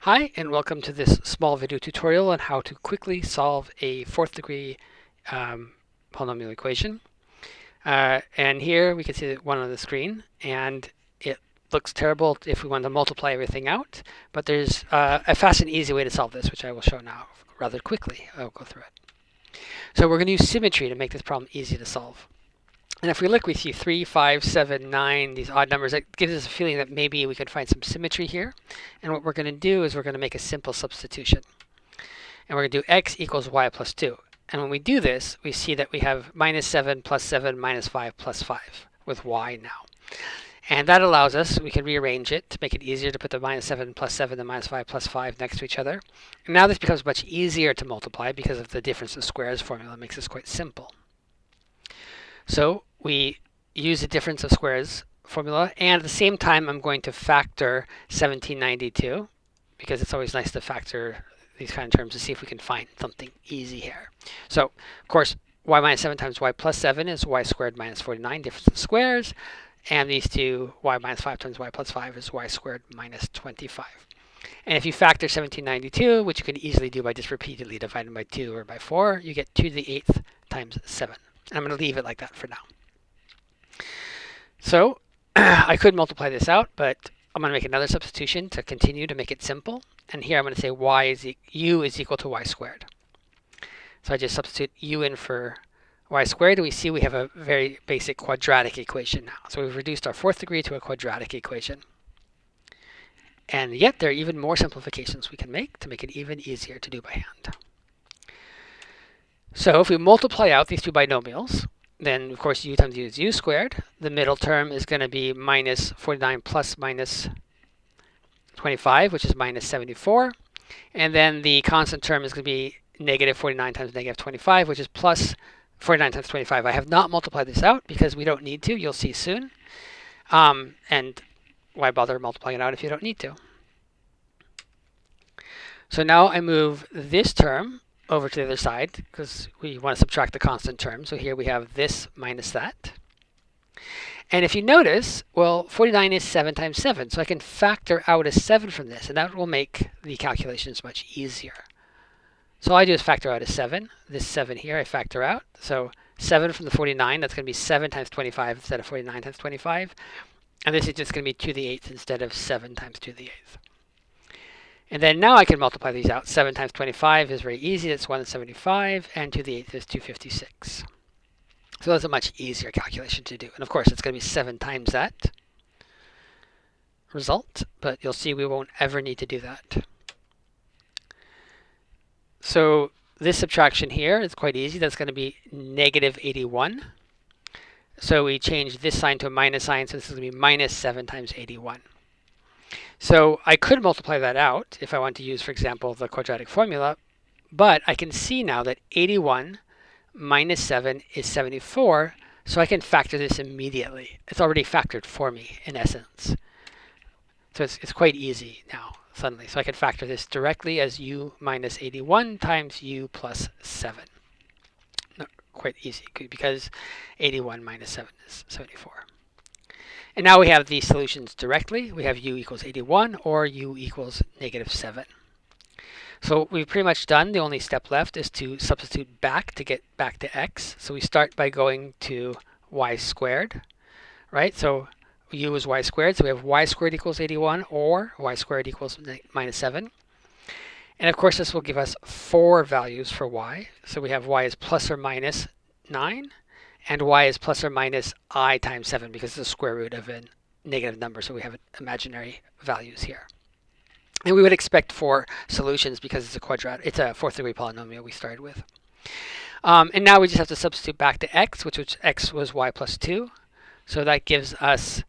Hi, and welcome to this small video tutorial on how to quickly solve a fourth degree polynomial equation. And here we can see one on the screen, and it looks terrible if we want to multiply everything out, but there's a fast and easy way to solve this, which I will show now rather quickly. I'll go through it. So we're going to use symmetry to make this problem easy to solve. And if we look, we see 3, 5, 7, 9, these odd numbers. That gives us a feeling that maybe we could find some symmetry here. And what we're going to do is we're going to make a simple substitution. And we're going to do x equals y plus 2. And when we do this, we see that we have minus 7 plus 7 minus 5 plus 5 with y now. And that allows us, we can rearrange it to make it easier to put the minus 7 plus 7 and minus 5 plus 5 next to each other. And now this becomes much easier to multiply because of the difference of squares formula. It makes this quite simple. So we use the difference of squares formula, and at the same time I'm going to factor 1792 because it's always nice to factor these kind of terms to see if we can find something easy here. So of course y minus 7 times y plus 7 is y squared minus 49, difference of squares, and these two, y minus 5 times y plus 5 is y squared minus 25. And if you factor 1792, which you can easily do by just repeatedly dividing by 2 or by 4, you get 2 to the 8th times 7. I'm going to leave it like that for now. So I could multiply this out, but I'm going to make another substitution to continue to make it simple. And here I'm going to say u is equal to y squared. So I just substitute u in for y squared, and we see we have a very basic quadratic equation now. So we've reduced our fourth degree to a quadratic equation. And yet there are even more simplifications we can make to make it even easier to do by hand. So if we multiply out these two binomials, then of course u times u is u squared. The middle term is going to be minus 49 plus minus 25, which is minus 74. And then the constant term is going to be negative 49 times negative 25, which is plus 49 times 25. I have not multiplied this out because we don't need to. You'll see soon. And why bother multiplying it out if you don't need to? So now I move this term over to the other side because we want to subtract the constant term. So here we have this minus that. And if you notice, well, 49 is 7 times 7. So I can factor out a 7 from this, and that will make the calculations much easier. So all I do is factor out a 7. This 7 here I factor out. So 7 from the 49, that's going to be 7 times 25 instead of 49 times 25. And this is just going to be 2 to the 8th instead of 7 times 2 to the 8th. And then now I can multiply these out. 7 times 25 is very easy. That's 175. And 2 to the 8th is 256. So that's a much easier calculation to do. And of course, it's going to be 7 times that result. But you'll see we won't ever need to do that. So this subtraction here is quite easy. That's going to be negative 81. So we change this sign to a minus sign. So this is going to be minus 7 times 81. So I could multiply that out if I want to use, for example, the quadratic formula. But I can see now that 81 minus 7 is 74. So I can factor this immediately. It's already factored for me, in essence. So it's quite easy now, suddenly. So I can factor this directly as u minus 81 times u plus 7. No, quite easy, because 81 minus 7 is 74. And now we have these solutions directly. We have u equals 81 or u equals negative 7. So we've pretty much done. The only step left is to substitute back to get back to x. So we start by going to y squared, right? So u is y squared. So we have y squared equals 81 or y squared equals minus 7. And of course, this will give us 4 values for y. So we have y is plus or minus 9. And y is plus or minus I times 7 because it's the square root of a negative number. So we have imaginary values here. And we would expect 4 solutions because it's a quadratic. It's a fourth degree polynomial we started with. And now we just have to substitute back to x, which x was y plus 2. So that gives us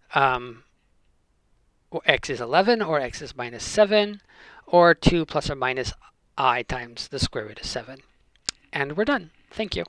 x is 11 or x is minus 7 or 2 plus or minus I times the square root of 7. And we're done. Thank you.